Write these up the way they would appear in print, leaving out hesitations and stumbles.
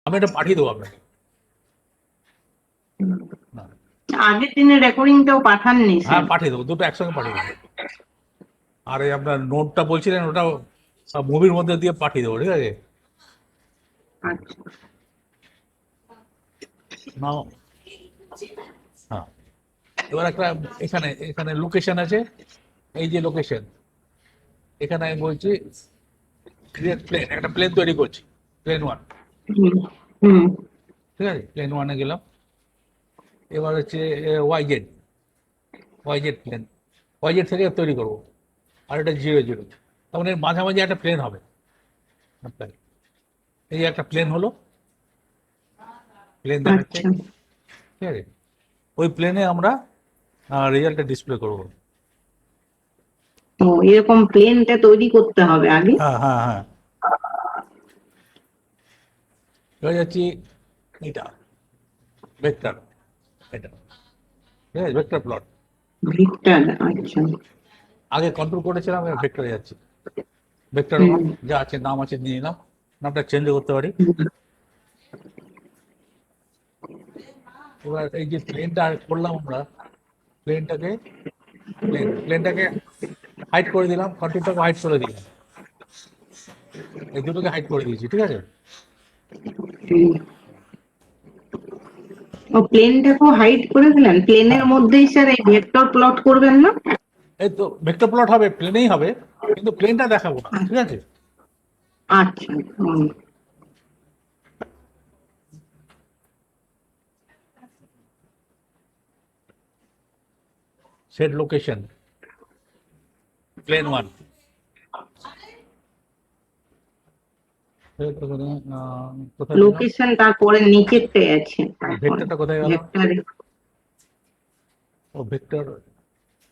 আমি এটা পাঠিয়ে দেবো আপনাকে। না, আগের দিনের রেকর্ডিংটাও পাঠাননি হ্যাঁ স্যার। পাঠিয়ে দেবো, দুটো একসঙ্গে পাঠিয়ে দেবো। আর এই আপনার নোটটা বলছিলেন, ওটাও মুভির মধ্যে দিয়ে পাঠিয়ে দেবো, ঠিক আছে? আচ্ছা। নাও। হ্যাঁ, এবার একটা এখানে এখানে লোকেশন আছে, এই যে লোকেশন, এখানে আমি বলছি ক্রিয়েট প্লেন, একটা প্লেন তৈরি করছি, প্লেন ওয়ান। হুম হুম ঠিক আছে, প্লেন ওয়ানে গেলাম। এবার হচ্ছে ওয়াইজেড, ওয়াইজেড প্লেন, ওয়াইজেড থেকে তৈরি করবো। আর এটা 0 0, তখন এর মাঝামাঝি একটা প্লেন হবে আপনার। এই যে একটা প্লেন হলো, প্লেন দেখাচ্ছে, আচ্ছা। ঠিক আছে? ওই প্লেনে আমরা রেজাল্টটা ডিসপ্লে করবো। তো এরকম প্লেনটা তৈরি করতে হবে আগে। হ্যাঁ হ্যাঁ হ্যাঁ, এবার যাচ্ছি এটা ভেক্টর, এটা ঠিক আছে, ভেক্টর প্লট। ভিক্টর, আচ্ছা। আগে কন্ট্রোল করেছিলাম, এবার ভেক্টরে যাচ্ছি। ভেক্টর হুম ওয়ান যা আছে, নাম আছে নিয়ে নিলাম, নামটা চেঞ্জ করতে পারি। হুম, এবার এই যে প্লেনটা করলাম আমরা, প্লেনটাকে প্লেনটাকে হাইড করে দিলাম, কন্ট্রোলটাকে হাইড করে দিলাম, এই দুটোকে হাইড করে দিয়েছি, ঠিক আছে? হুম। ও প্লেনটাকেও হাইড করে দিলেন, প্লেনের হ্যাঁ, মধ্যেই স্যার এই ভেক্টর প্লট করবেন না? এই তো ভেক্টর প্লট হবে, প্লেনেই হবে, কিন্তু প্লেনটা দেখাবো না, ঠিক আছে? আচ্ছা। হুম। সেট লোকেশন প্লেন ওয়ান, কোথায় দিলাম? লোকেশন তারপরে নিচেরটাই আছে। ভেক্টরটা কোথায় গেল? ভেক্টরে, ও ভেক্টর,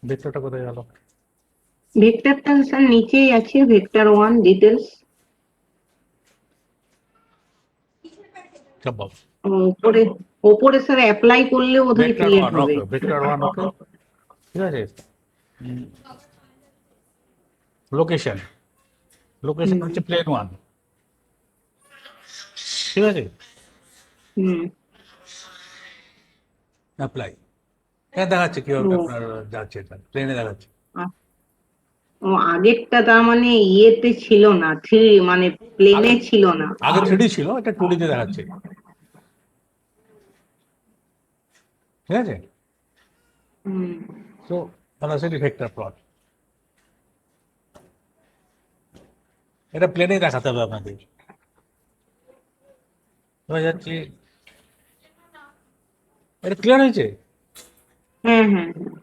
ভেক্টরটা কোথায় গেল? ভেক্টরটা স্যার নিচেই আছে, ভেক্টর 1 ডিটেলস। সব বাবু, ওপরে, ওপরে স্যার অ্যাপ্লাই করলে বোধহয় ভেক্টর ক্রিয়েট ওয়ান, হবে। ওকে ভেক্টর ওয়ান, ওকে, ঠিক আছে। লোকেশন, লোকেশন হুম হচ্ছে প্লেন ওয়ান, ঠিক আছে। হুম। অ্যাপ্লাই, হ্যাঁ দেখাচ্ছে ও কিভাবে আপনার যাচ্ছে, এটা প্লেনে দেখাচ্ছে। আ- ও আগেরটা তার মানে ইয়েতে ছিল না, মানে আগে প্লেনে ছিল না। আগে 3D ছিল, এটা 2D তে দেখাচ্ছে, ঠিক আছে। হুম। সো সরাসরি ভেক্টর প্লট, এটা প্লেনেই দেখাতে হবে আপনাদের। হয়ে যাচ্ছে, এটা ক্লিয়ার হয়েছে। হ্যাঁ হ্যাঁ হ্যাঁ।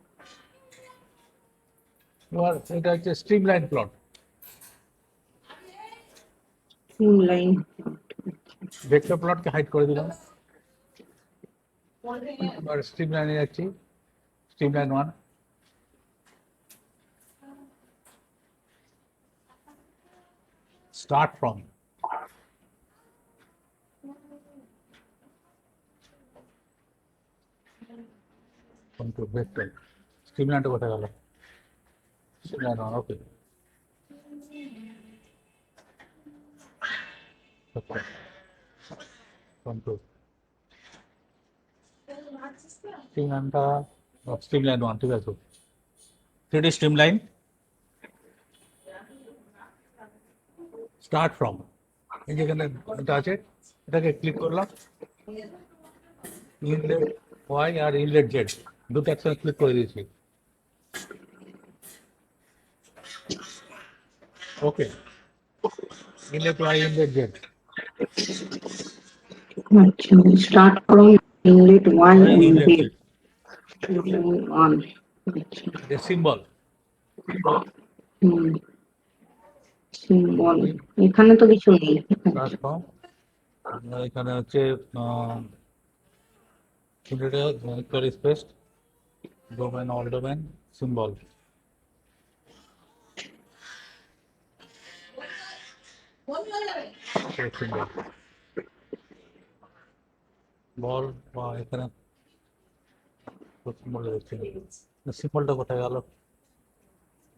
এবার এটা হচ্ছে stream line plot, line. Vector প্লটকে হাইড করে দিলাম। এবার স্ট্রিম লাইনে যাচ্ছি, stream line one, start from, vector, stream লাইনটা কোথায় গেল? Stream line one, okay, control, stream লাইনটা, স্ট্রিম লাইন ওয়ান, ঠিক আছে। 3D stream line, start from, এই যেখানে এটা আছে, এটাকে ক্লিক করলাম, ইনলেট ওয়াই আর ইনলেট জেড দুটো একসাথে ক্লিক করে দিয়েছি, okay. Inlet Y, inlet Z, আচ্ছা, start from inlet 1 Y inlet inlet Z, 1। আচ্ছা। এটা সিম্বল। হুম, সিম্বল এখানে তো কিছু নেই। স্টার্ট আচ্ছা। ফ্রম, এখানে হচ্ছে interface space, domain, all domain, symbol, symbol বল, বা এখানে সিম্বল দেখছি, সিম্বলটা কোথায় গেল?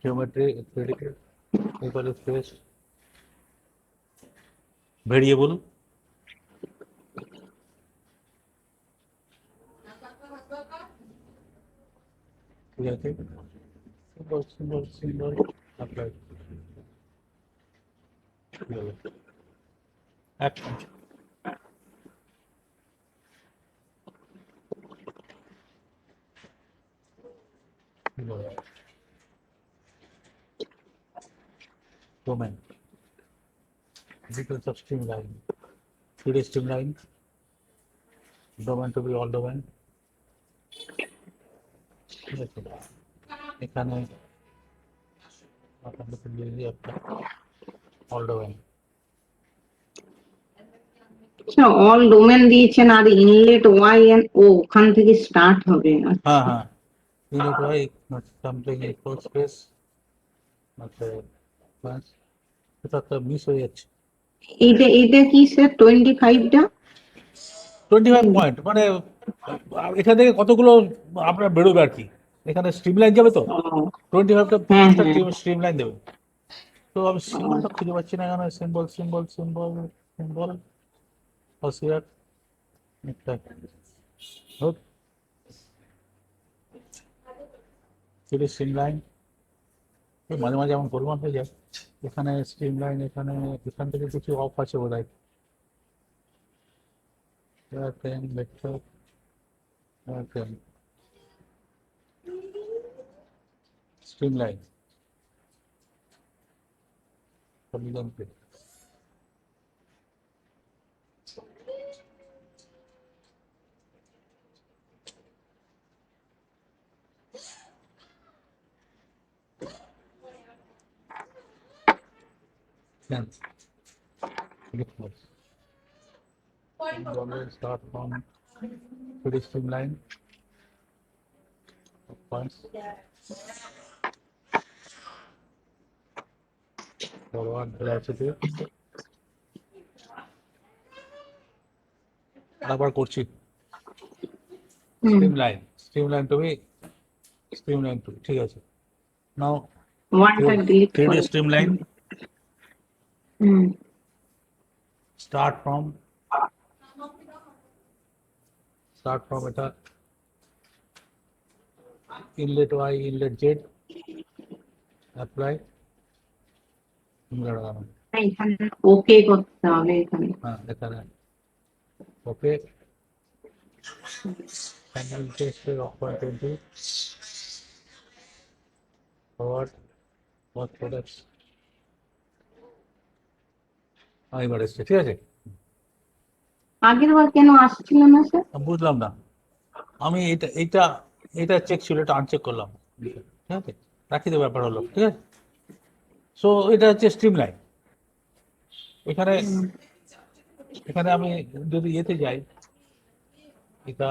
Geometry, predicate, equal space, variable, ঠিক আছে, সিম্বল সিম্বল সিম্বল অ্যাপ্লাই, এক domain, details of streamline, 3D streamline, domain to be all domain, ঠিক আছে, এখানে আপনাদের দিয়ে দিই একটা all domain, আচ্ছা, অল ডোমেন দিয়েছেন আর ইনলেট ওয়াই এন্ড ও ওখান থেকে স্টার্ট হবে। হ্যাঁ আচ্ছা, হ্যাঁ, init y something equal space, আচ্ছা বাস, এটা তো মিস হয়ে যাচ্ছে। এইটা কি স্যার 25টা? 25 পয়েন্ট মানে এখান থেকে কতগুলো আপনার বেরোবে আর কি, এখানে স্ট্রিমলাইন যাবে তো, 25টা হ্যাঁ 25টা হ্যাঁ। স্ট্রিমলাইন দেবে। তো আমি ও, সিম্বলটা খুঁজে পাচ্ছি না এখানে, সিম্বল সিম্বল সিম্বল সিম্বল হসিয়ার একটা স্ট্রিমলাইন, মাঝে মাঝে এমন পরিমাণ হয়ে যায়, এখানে স্ট্রিমলাইন, এখানে এখান থেকে কিছু অফ আছে বোধ হয়, vector streamline polygon length. Always start from 3D streamline points, forward velocity, আবার করছি streamline to be streamline to, ঠিক আছে। নাও ওয়ানটা ডিলিট 3D করে। streamline হুম, start from এটা inlet y inlet z apply, এখানে ওকে করতে হবে এখানে। হ্যাঁ এখানে ওকে, angle test of 120 forward both products, এবার এসছে, ঠিক আছে। আগের বার কেন আসছিল না স্যার? বুঝলাম না, আমি এটা এটা এটা চেক ছিল, এটা আনচেক করলাম, ঠিক আছে, রাখি তো ব্যাপার হলো, ঠিক আছে। সো এটা হচ্ছে স্ট্রিমলাইন। এখানে এখানে আমি যদি ইয়েতে যাই, এটা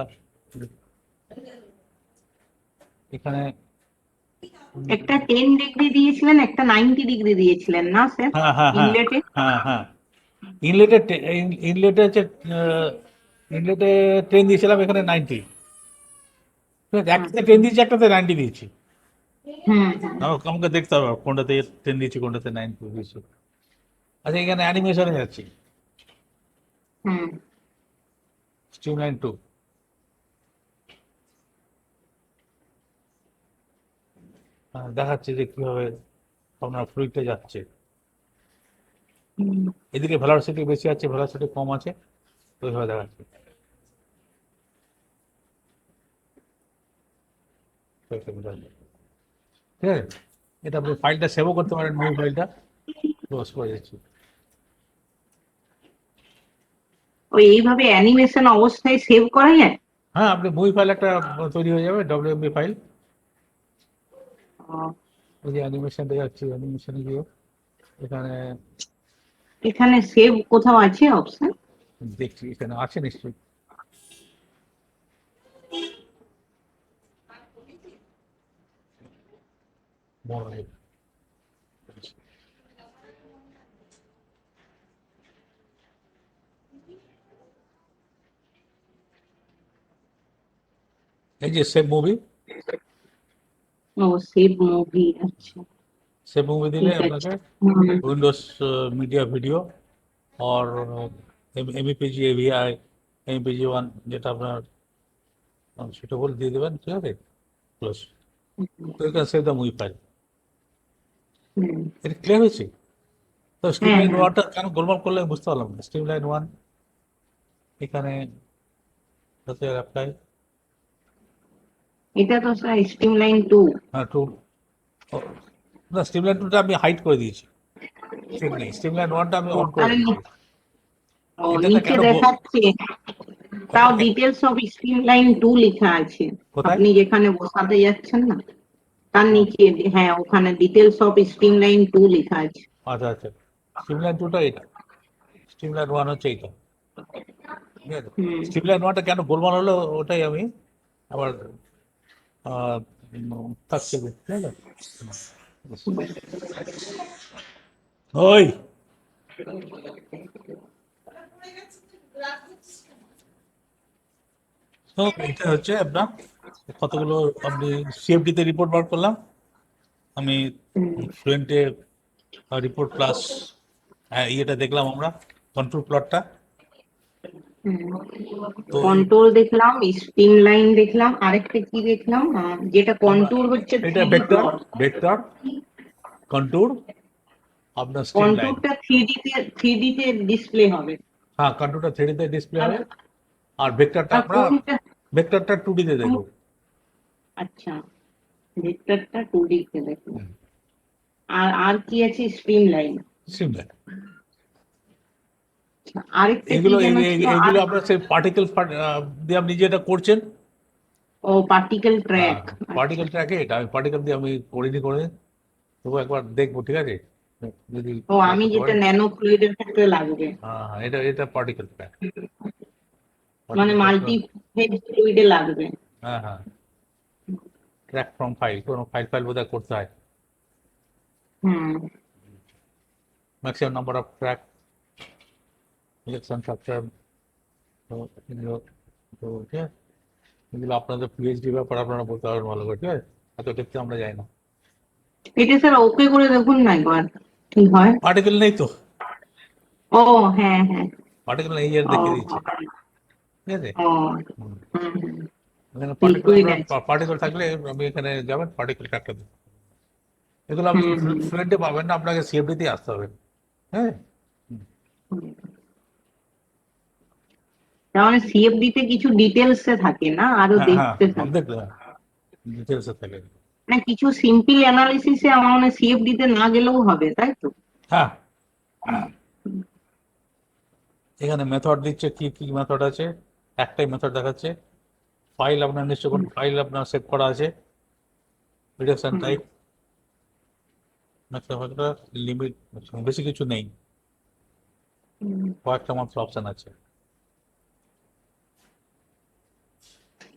এখানে একটা 10 ডিগ্রি দিয়েছিলেন, একটা 90 ডিগ্রি দিয়েছিলেন না স্যার হ্যাঁ হ্যাঁ হ্যাঁ ইনলেটে? হ্যাঁ হ্যাঁ, ইনলেটে ইনলেটে হচ্ছে ইনলেটে 10 দিয়েছিলাম, এখানে 90, একটাতে 10 দিয়েছি, একটাতে 90 দিয়েছি। হুম আমাকে দেখতে হবে কোনটাতে 10 দিয়েছি কোনটাতে 90 দিয়েছি। আচ্ছা, এখানে অ্যানিমেশনে যাচ্ছি, হুম স্ট্রিমলাইন 2, দেখাচ্ছে যে কিভাবে আপনার ফ্লুইডটা যাচ্ছে। হুম। এদিকে ভেলোসিটি বেশি আছে, ভেলোসিটি কম আছে, ওইভাবে দেখাচ্ছে, ঠিক আছে। এটা আপনি ফাইলটা সেভও করতে পারেন, মুভি ফাইলটা ক্লোজ করে দিচ্ছি। ওই এইভাবে অ্যানিমেশন অবস্থায় সেভ করা যায়? হ্যাঁ, আপনি মুভি ফাইল একটা তৈরি হয়ে যাবে, ডব্লিউএমবি ফাইল। ও, ওই যে অ্যানিমেশনটা যাচ্ছি, অ্যানিমেশনে গিয়ে এখানে এখানে সেভ কোথাও আছে অপশন? দেখছি, এখানে আছে নিশ্চয়ই। মনে হয়। এই যে সেভ মুভি, ও সেভ মুভি, আচ্ছা সেভ মুভি দিলে ঠিক আছে। আপনাকে হুম, উইন্ডোজ মিডিয়া ভিডিও और এমইপিজি এভিআই, এমইপিজি 1 যেটা আপনার সুটেবল দিয়ে দেবেন, ঠিক আছে, close. So you can save the movie file. হুম, এটা ক্লিয়ার হয়েছে? তো হ্যাঁ স্ট্রিমলাইন হ্যাঁ ওয়ানটা কেন গোলমাল করলে আমি বুঝতে পারলাম না। স্ট্রিমলাইন ওয়ান এখানে অ্যাপ্লাই, এটা তো স্যার স্ট্রিমলাইন 2। হ্যাঁ টু, না স্ট্রিমলাইন টুটা আমি হাইড করে দিয়েছি, ঠিক নেই। স্ট্রিমলাইন ওয়ানটা আমি ও অন করে তাহলে দিয়েছি। ও এটাতে নিচে কেন দেখাচ্ছে, তাও ওটা ডিটেলস অফ স্ট্রিমলাইন 2 লেখা আছে। কোথায়? আপনি যেখানে বসাতে যাচ্ছেন না, তার হ্যাঁ, নিচে, হ্যাঁ ওখানে ডিটেলস অফ স্ট্রিমলাইন 2 লেখা আছে। আচ্ছা আচ্ছা, স্ট্রিমলাইন টুটা এটা, স্ট্রিমলাইন ওয়ান হচ্ছে এইটা, ঠিক আছে। হুম, স্ট্রিমলাইন ওয়ানটা কেন গোলমাল হলো ওটাই আমি আবার থাকছে, ঠিক আছে। ওই তো এটা হচ্ছে আপনার কতগুলো, আপনি সিএফডি তে রিপোর্ট বার করলাম আমি, হুম, ফ্লুয়েন্টে রিপোর্ট প্লাস ইয়েটা দেখলাম আমরা, কন্ট্রোল প্লটটা। হুম। তো কন্ট্রোল দেখলাম, স্ট্রিমলাইন দেখলাম, আরেকটা কি দেখলাম, যেটা আমরা কন্ট্যুর হচ্ছে এটা 3D vector, plot. Vector contour আপনার স্ট্রিম লাইন। কন্ট্যুরটা 3D তে ডিসপ্লে হবে। হ্যাঁ, কন্ট্যুরটা 3D তে ডিসপ্লে আর হবে, আর ভেক্টরটা আর আমরা কোনটা, ভেক্টরটা 2D তে দেখবো। আচ্ছা ভেক্টরটা 2D তে দেখলাম। আর আর কি আছে, স্ট্রিমলাইন। স্ট্রিম লাইন আরেকটা কি এগুলো যেন ছিল, আর এগুলো আপনার সেই পার্টিকেল দিয়ে আপনি যেটা করছেন, ও পার্টিকেল হ্যাঁ ট্র্যাক। পার্টিকেল ট্র্যাকে এটা আমি পার্টিকেল দিয়ে আমি করিনি করে, তবু একবার দেখবো, ঠিক আছে, যদি ও ইয়ে আমি করতে যেটা পারি। ন্যানো ফ্লুইডের ক্ষেত্রে লাগবে, হ্যাঁ হ্যাঁ, এটা এটা পার্টিকেল ট্র্যাক, মানে পার্টিকেল ট্র্যাক। মাল্টি ফেজ ফ্লুইডে লাগবে। হ্যাঁ হ্যাঁ, ট্র্যাক ফ্রম ফাইল, কোনো ফাইল ফাইল বোধহয় করতে হয়, হুম, maximum number of track election structure. তো এগুলো, তো ঠিক আছে, এগুলো আপনাদের পিএইচডি ব্যাপার আপনারা বলতে পারবেন ভালো করে, ঠিক আছে, এত দেখতে আমরা যাই না। এটা স্যার ওকে করে দেখুন না একবার কি হয়। পার্টিকেল নেই তো, ও হ্যাঁ হ্যাঁ, পার্টিকেল এই ইয়ার ও দেখিয়ে দিচ্ছে, ঠিক আছে। ও হুম। হুম হুম, এখানে পার্টিকেল, লিকুইড আপনার আছে। পার্টিকেল থাকলে আপনি এখানে যাবেন, পার্টিকেল ট্র্যাকটা দেবেন। এগুলো আপনি হুম হুম ফ্লুয়েন্টে পাবেন না, আপনাকে সিএফডিতে আসতে হবে, হ্যাঁ। হুম। হুম। তার মানে সিএফডি তে কিছু ডিটেলস এ থাকে না, আরো হ্যাঁ হ্যাঁ, দেখতে থাকে। অর্ধেক ডিটেলসে থাকে। না কিছু সিম্পল অ্যানালিসিসে আমার মনে হয় সিএফডি তে না গেলেও হবে, তাই তো? হ্যাঁ, এখানে মেথড দিচ্ছে, কি কি মেথড আছে, একটাই মেথড দেখাচ্ছে। ফাইল আপনার নিশ্চয় কোন ফাইল আপনার সেভ করা আছে, রিডাকশন হুম, টাইপ, লিমিট, বেশি কিছু নেই, হুম। কয়েকটা মাত্র অপশন আছে।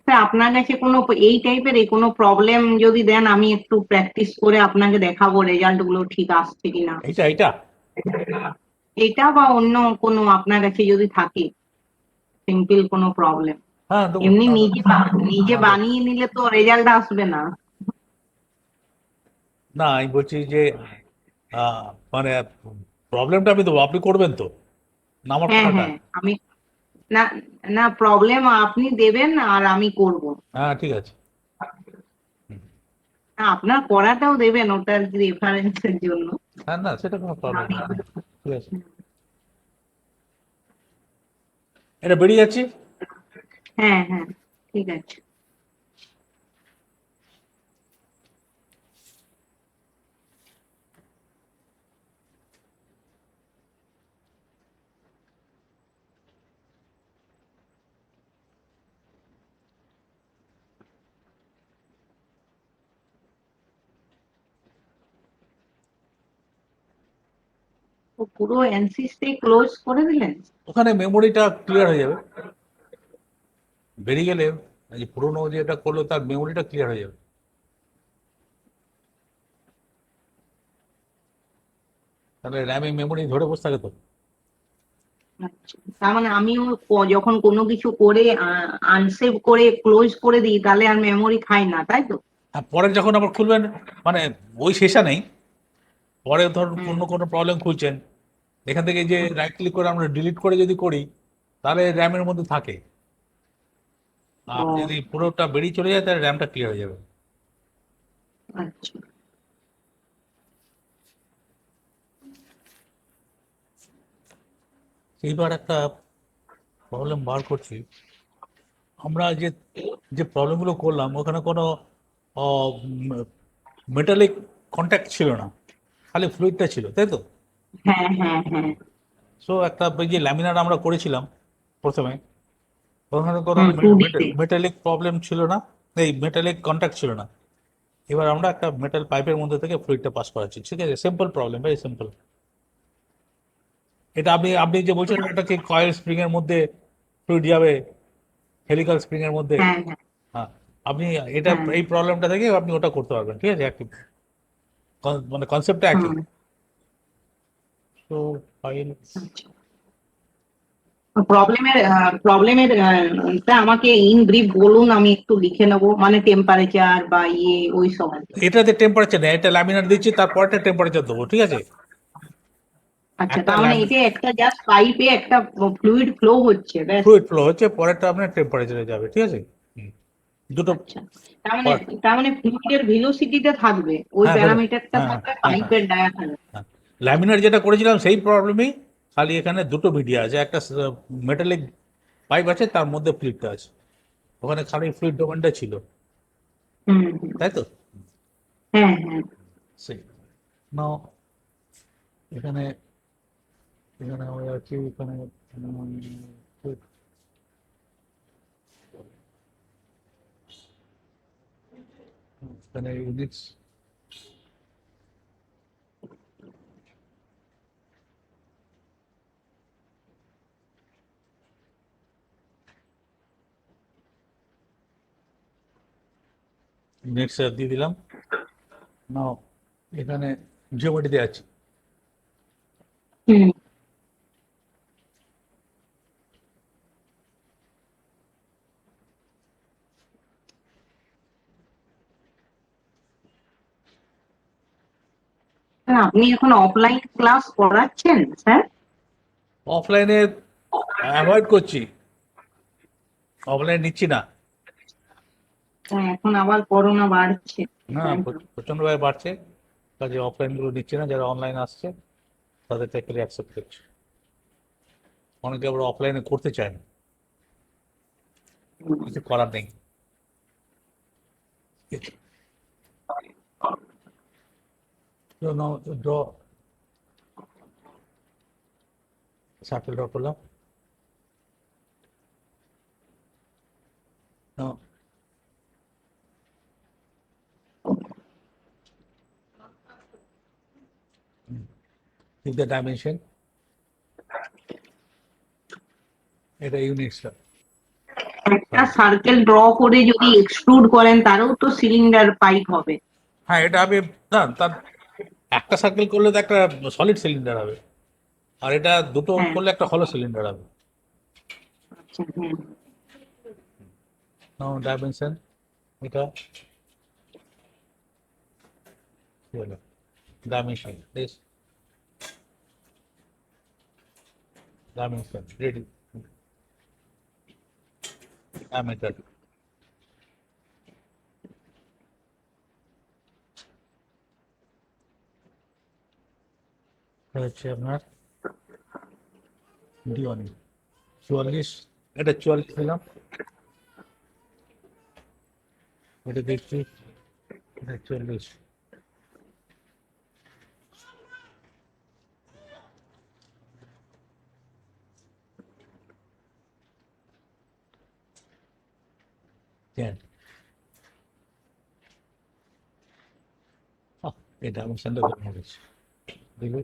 স্যার আপনার কাছে কোনো এই টাইপের কোনো প্রবলেম যদি দেন, আমি একটু প্র্যাকটিস করে আপনাকে দেখাবো রেজাল্ট গুলো ঠিক আসছে কিনা। এইটা এইটা এটা বা অন্য কোনো আপনার কাছে যদি থাকে সিম্পল কোনো প্রবলেম, হ্যাঁ দেবো, এমনি না দেবো, নিজে নিজে না দেবো। বানিয়ে নিলে তো রেজাল্ট আসবে না। না আমি বলছি যে মানে প্রবলেমটা আমি দেবো, আপনি করবেন তো, না আমার হ্যাঁ করাটা। হ্যাঁ আমি, না না প্রবলেম আপনি দেবেন আর আমি করব। হ্যাঁ ঠিক আছে। হুম। না, আপনার করাটাও দেবেন, ওটা আর কি রেফারেন্সের জন্য। হ্যাঁ না, সেটা কোনো প্রবলেম আমি, নেই, ঠিক আছে। এটা বেরিয়ে যাচ্ছি। হ্যাঁ হ্যাঁ ঠিক আছে। তো পুরো এনসিসি ক্লোজ করে দিলেন? ওখানে মেমোরিটা ক্লিয়ার হয়ে যাবে, বেরিয়ে গেলে এই যে পুরোনো যেটা করলো তার মেমোরিটা ক্লিয়ার হয়ে যাবে, তাহলে র্যামে মেমোরি ধরে বসে থাকে তো। আচ্ছা, তার মানে আমিও যখন কোনো কিছু করে আনসেভ করে ক্লোজ করে দিই, তাহলে আর মেমোরি খাই না, তাই তো? আর পরে যখন আবার খুলবেন, মানে ওই শেষা নেই, পরে ধরুন হুম, কোনো কোনো প্রবলেম খুলছেন, এখান থেকে যে হুম, রাইট ক্লিক করে আমরা ডিলিট করে যদি করি, তাহলে র্যামের মধ্যে থাকে। আর ও যদি পুরোটা বেরিয়ে চলে যায় তাহলে র্যামটা ক্লিয়ার হয়ে যাবে। আচ্ছা। এইবার একটা প্রবলেম বার করছি। আমরা যে প্রবলেমগুলো করলাম ওখানে কোনো মেটালিক কন্ট্যাক্ট ছিল না, খালি ফ্লুইডটা ছিল, তাই তো? হ্যাঁ, হ্যাঁ, হ্যাঁ। সো একটা ওই যে ল্যামিনার আমরা করেছিলাম প্রথমে, ওখানে কোনো হুম, 2D তে। মেটালিক প্রবলেম ছিল না, এই মেটালিক কন্ট্যাক্ট ছিল না। এবার আমরা একটা মেটাল পাইপের মধ্যে থেকে ফ্লুইডটা পাস করাচ্ছি, ঠিক আছে? Simple problem, very simple. এটা আপনি আপনি যে বলছেন এটা কি কয়েল স্প্রিং এর মধ্যে ফ্লুইড যাবে, হেলিক্যাল স্প্রিং এর মধ্যে? হ্যাঁ, হ্যাঁ, হ্যাঁ, আপনি এটা হ্যাঁ। এই প্রবলেমটা থেকে আপনি ওটা করতে পারবেন, ঠিক আছে? একই মানে কনসেপ্টটা একই। হুম। তো ফাইল আচ্ছা। প্রবলেমের টা আমাকে ইন ব্রিফ বলুন, আমি একটু লিখে নেবো, মানে টেম্পারেচার বা ওই সব আর কি। এটাতে টেম্পারেচার নেই, এটা ল্যামিনার দিচ্ছি, তারপরটা টেম্পারেচার দেবো, ঠিক আছে? আচ্ছা, একটা তার মানে এটা একটা জাস্ট পাইপে একটা ফ্লুইড ফ্লো হচ্ছে, ব্যাস। ফ্লুইড ফ্লো হচ্ছে, পরেরটা আপনার টেম্পারেচারে যাবে, ঠিক আছে? হুম। দুটো আচ্ছা, তার মানে part। তার মানে ফ্লুইডের ভেলোসিটিতে থাকবে, ওই হ্যাঁ প্যারামিটারটা হ্যাঁ থাকবে হ্যাঁ হ্যাঁ পাইপের ডায়াফ্রাম। হ্যাঁ। ল্যামিনার যেটা করেছিলাম সেই প্রবলেমেই, খালি এখানে দুটো ভিডিও আছে, একটা মেটালিক পাইপ আছে, তার মধ্যে ফ্লুইডটা আছে, ওখানে খালি ফ্লুইড ডোমেনটা ছিল, হুম, হুম। তাই তো? হ্যাঁ, হ্যাঁ। সেই নাও এখানে এখানে আমরা আছি, এখানে এখানে ইউনিটস। নেক্সট দিয়ে দিলাম। নাও এখানে জিওমেট্রিতে আছে। হুম। আপনি এখন অফলাইন ক্লাস করাচ্ছেন, স্যার? অফলাইনে অ্যাভয়েড করছি, অফলাইন নিচ্ছি না। হ্যাঁ, এখন আবার করোনা বাড়ছে। হ্যাঁ, তাই তো। প্রচণ্ডভাবে বাড়ছে, কাজে অফলাইনগুলো নিচ্ছি না। যারা অনলাইন আসছে তাদের থেকে অ্যাকসেপ্ট করছি। অনেকে আবার অফলাইনে করতে চায় না, হুম। কিছু করার নেই। ড্র সার্কেল ড্র করলাম। Now, give the dimension, এটা ইউনিটসটা। একটা সার্কেল ড্র করে যদি এক্সট্রুড করেন তারও তো সিলিন্ডার পাইপ হবে। হ্যাঁ, এটা আমি না, তার একটা সার্কেল করলে তো একটা সলিড সিলিন্ডার হবে, আর এটা দুটো হ্যাঁ। করলে একটা হলো সিলিন্ডার হবে। আচ্ছা, হ্যাঁ। নাও ডাইমেনশন, এটা কি হলো? Dimension this, dimension ready, diameter. হচ্ছে আপনার D1 44, এটা 44 দিলাম, এটা দেখছি, এটা 40। Ten। এই ডাইমেনশনটা কমে গেছে, দেখবে?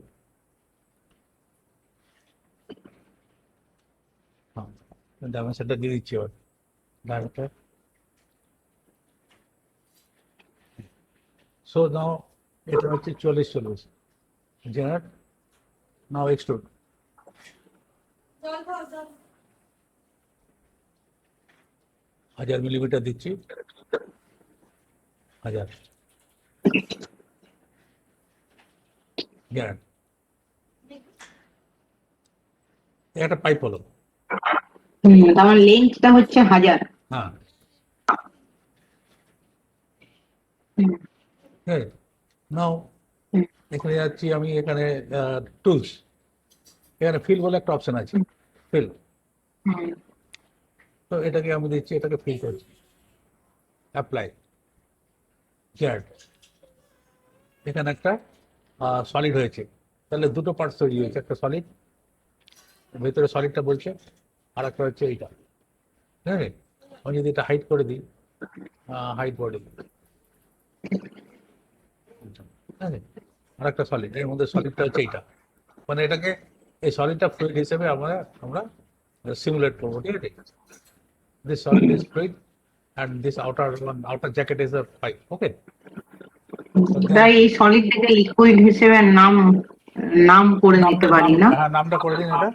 হ্যাঁ, ডাইমেনশনটা দিয়ে দিচ্ছি এবার, ডায়ামিটার। সো নাও এটা হচ্ছে 40 জেনারেট। নাও এক্সট্রুড, 1000 মিলিমিটার দিচ্ছি, 1000 জেনারেট। একটা পাইপ হলো। তার মানে লেন্থটা হচ্ছে 1000। হ্যাঁ, হুম। হ্যাঁ, নাও হুম, এখানে যাচ্ছি আমি, এখানে টুলস, এখানে ফিল বলে একটা অপশন আছে, ফিল। হুম, তো এটাকে আমি দিচ্ছি, এটাকে ফিল করছি, অ্যাপ্লাই, জেড। এখানে একটা সলিড হয়েছে, তাহলে দুটো পার্টস তৈরি হয়েছে, একটা সলিড, ভেতরে সলিডটা বলছে, আর একটা হচ্ছে এইটা। হ্যাঁ, আমি যদি এটা হাইড করে দিই, হাইড বডি, হ্যাঁ, আর একটা সলিড, এর মধ্যে সলিডটা হচ্ছে এইটা, মানে এটাকে, এই সলিডটা ফ্লুইড হিসেবে আমরা আমরা সিমুলেট করবো, ঠিক আছে। This solid is fluid and this outer jacket is a pipe, okay. So then তাই এই সলিডটাকে লিকুইড হিসেবে নাম করে দিতে পারি না? হ্যাঁ, নামটা করে দিন, এটা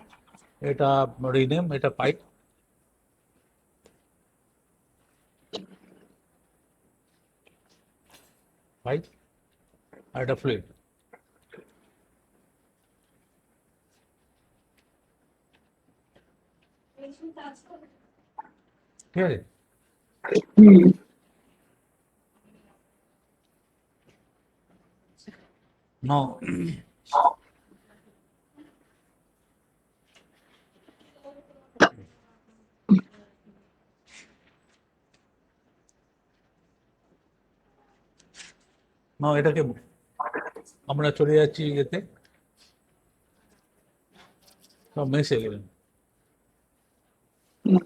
এটা রিনেম, এটা পাইপ, পাইপ, আর এটা ফ্লুইড। ঠিক আছে। হুম, Now now এটাকে আমরা চলে যাচ্ছি ইয়েতে, সব মেসে গেলেন। হুম।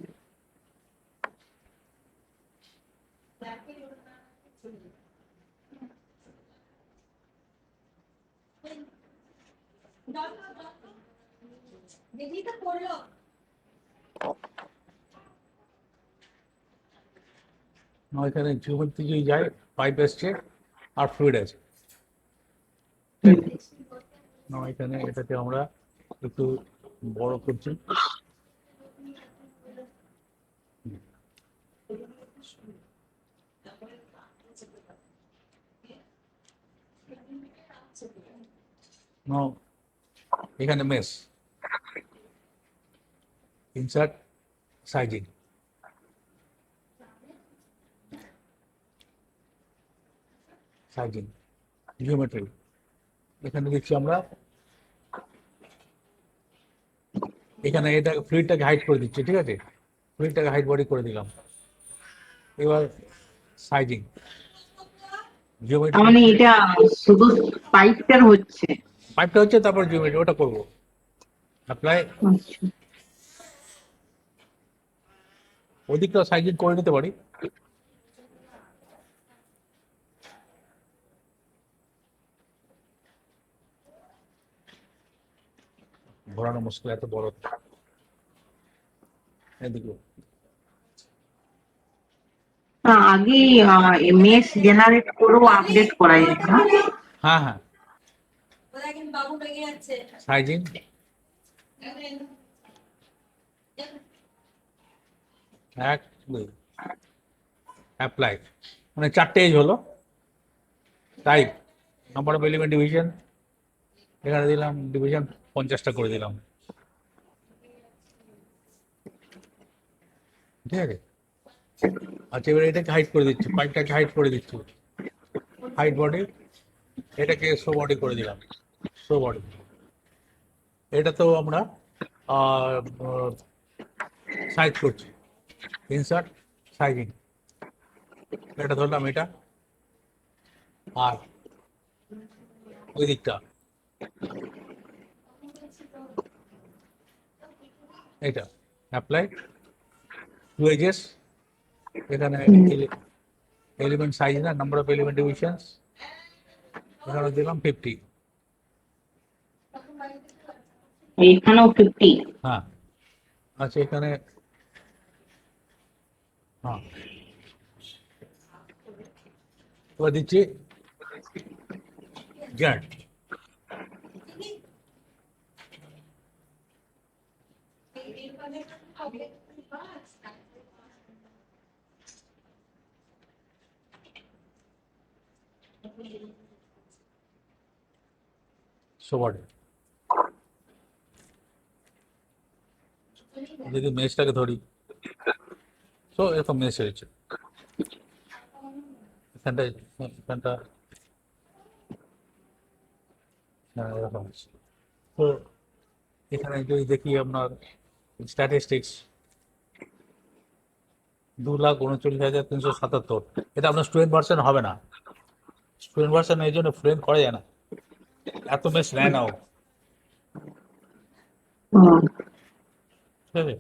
না, এখানে জিওমেট্রি যদি যায়, পাইপ আসছে আর ফ্লুইড আছে। না, এখানে এটাকে আমরা একটু বড় করছি, নাও এখানে mesh, insert, sizing, sizing, geometry, এখানে দিচ্ছি আমরা, এখানে এটা ফ্লুইডটাকে হাইড করে দিচ্ছি, ঠিক আছে, ফ্লুইডটাকে হাইড বডি করে দিলাম। এবার সাইজিং, তার জিওমেট্রি, মানে এটা শুধু পাইপটার হচ্ছে? পাইপটা হচ্ছে, তারপর জিওমেট্রি ওটা করবো, অ্যাপ্লাই, আচ্ছা। ওদিকটা সাইজিং করে নিতে পারি। ঘোরানো মুশকিল, এত বড়, এদিকে। আগে মেশ জেনারেট করেও আপডেট করা যেত না? হ্যাঁ হ্যাঁ, সাইজিং, এক, দুই, অ্যাপ্লাই, মানে চারটে এজ হলো। Type, number of element division, এখানে দিলাম ডিভিশন 50টা করে দিলাম, ঠিক আছে। আচ্ছা, এবার এটাকে হাইড করে দিচ্ছি, পাইপটাকে হাইড করে দিচ্ছি, হাইড বডি, এটাকে শো বডি করে দিলাম, শো বডি। এটা তো আমরা সাইজ করছি, ইনসার্ট, সাইজিং, এটা ধরলাম, এটা আর ওই দিকটা, এটা অ্যাপ্লাই, টু এজেস, এখানে এলিমেন্ট সাইজ না, নাম্বার অফ এলিমেন্ট ডিভিশনস, এখানে দিলাম 50। এখানেও 50? হ্যাঁ, আচ্ছা, এখানে, হ্যাঁ, এবার দিচ্ছি জেড, সোবার্ডে। যদি মেশটাকে ধরি, তো এরকম মেশ হয়েছে, এখানটা, এখানটা এরকম আছে। তো এখানে যদি দেখি আপনার স্ট্যাটিস্টিক্স 2,39,377, এটা আপনার স্টুডেন্ট ভার্সন হবে না। স্টুডেন্ট ভার্সন এই জন্য ফ্রেম করা যায় না, এত মেশ নেয় না ও, হুম, ঠিক আছে।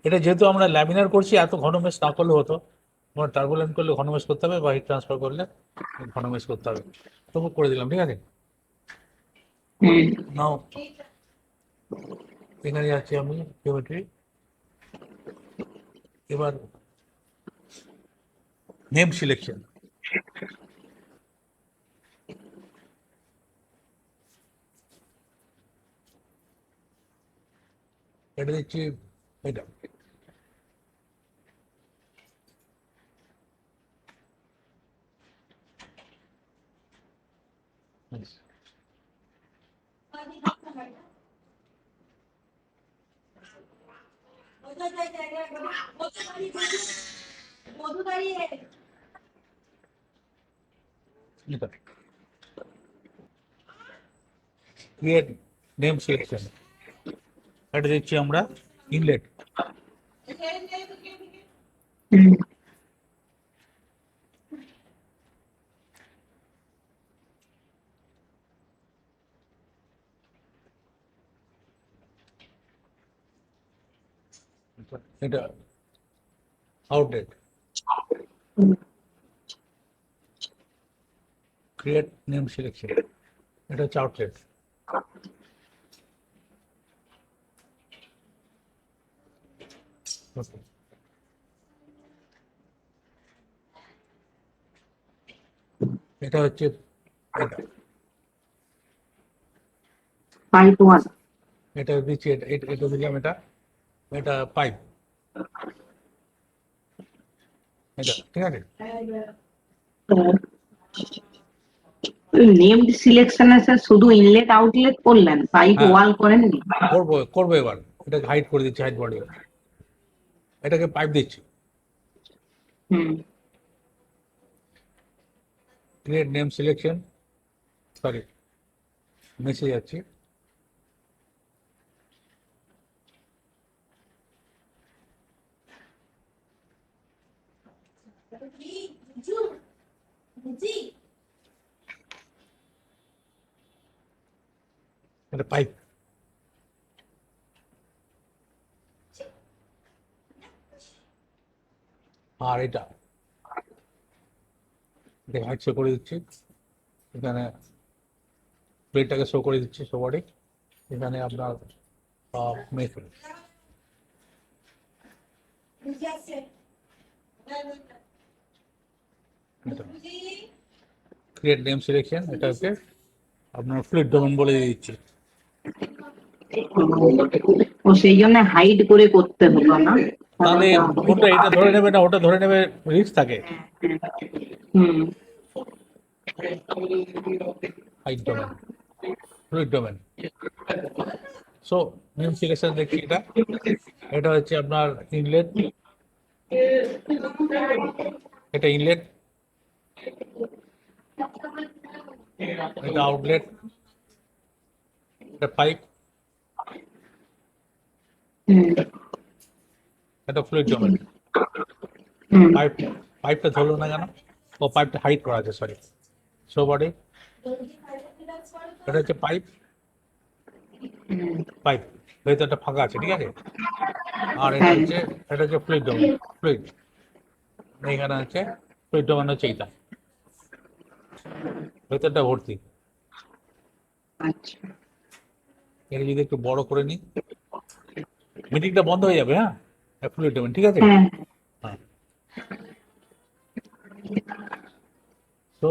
এটা যেহেতু আমরা ল্যামিনার করছি, এত ঘন মেশ না করলে হতো, তোমার টার্বুলেন্ট করলে ঘন মেশ করতে হবে, বা হিট ট্রান্সফার করলে ঘন মেশ করতে হবে। তবু করে দিলাম, ঠিক আছে। হুম, নাও এখানে যাচ্ছি আমি জিওমেট্রি। এবার নেম সিলেকশন, এটা দিচ্ছি এটা। এটা ক্রিয়েট নেম সিলেকশন, এটা দিচ্ছি আমরা ইনলেট। হুম, এটা আউটলেট, ক্রিয়েট নেম সিলেকশন, এটা হচ্ছে আউটলেট। এটা হচ্ছে এটা, পাইপ ওয়ান। এটা দিচ্ছি এটা দিলাম, এটা এটা পাইপ, এটা ঠিক আছে। নেমড সিলেকশনে স্যার শুধু ইনলেট আউটলেট করলেন, পাইপ হ্যাঁ, ওয়াল করেননি? করবো করবো এবার এটাকে হাইড করে দিচ্ছি, হাইড বডি, এটাকে পাইপ দিচ্ছি। হুম, ক্রিয়েট নেম সিলেকশন, সরি মেসে যাচ্ছি। এটা পাইপ, আর এটা হাইড শো করে দিচ্ছি। এখানে প্লেটটাকে শো করে দিচ্ছি, শো বডি। এখানে আপনার মেথড, ক্রিয়েট নেম সিলেকশন, এটা হচ্ছে আপনার ফ্লুইড ডোমেন বলে দিয়ে দিচ্ছি। ও সেই জন্য হাইড করে করতে হলো না? তাহলে কোনটা এটা ধরে নেবে না ওটা ধরে নেবে, রিস্ক থাকে। হুম, hide domain, fluid domain. So name selection দেখছি, এটা এটা হচ্ছে আপনার ইনলেট, এটা ইনলেট, এটা আউটলেট, এটা পাইপ, হুম, এটা ফ্লুইড ডোমেন। হুম, পাইপ, পাইপটা ধরলো না কেন? ও পাইপটা হাইড করা আছে, সরি। সো বডি, এটা হচ্ছে পাইপ, হুম, পাইপ ভেতরটা ফাঁকা আছে, ঠিক আছে। আর হ্যাঁ, এটা হচ্ছে ফ্লুইড ডোমেন, ফ্লুইড। এখানে হচ্ছে ফ্লুইড ডোমেন হচ্ছে এইটা, ভেতরটা ভর্তি। আচ্ছা, এটা যদি একটু বড় করে নিই, মিটিংটা বন্ধ হয়ে যাবে। হ্যাঁ, ফ্লুইড ডোমেন, ঠিক আছে। হ্যাঁ, হ্যাঁ, তো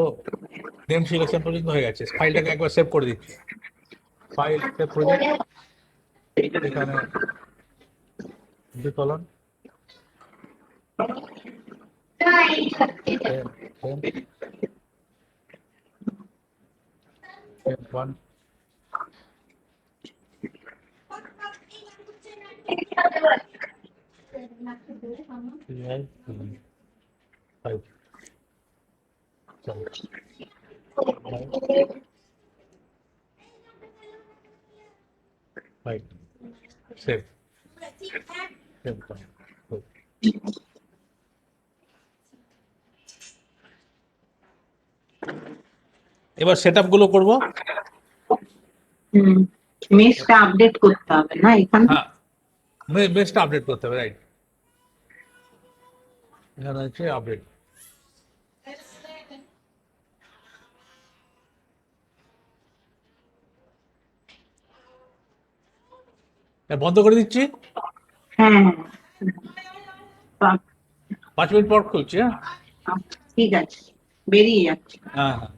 নেম সিলেকশন পর্যন্ত হয়ে গেছে। ফাইলটাকে একবার সেভ করে দিচ্ছি, ফাইল সেভ করে দিই। এখানে কলন ওয়ান, ফাইভ, চলো Right. Save. Save. Good. এবার সেট আপ গুলো করবো। মেশটা আপডেট করতে হবে না এখানে? হ্যাঁ, বেস্টটা আপডেট করতে হবে, রাইট। এখানে হচ্ছে আপডেট। বন্ধ করে দিচ্ছি, হ্যাঁ, 5 মিনিট পর খুলছি। হ্যাঁ ঠিক আছে, বেরিয়ে যাচ্ছে। হ্যাঁ হ্যাঁ।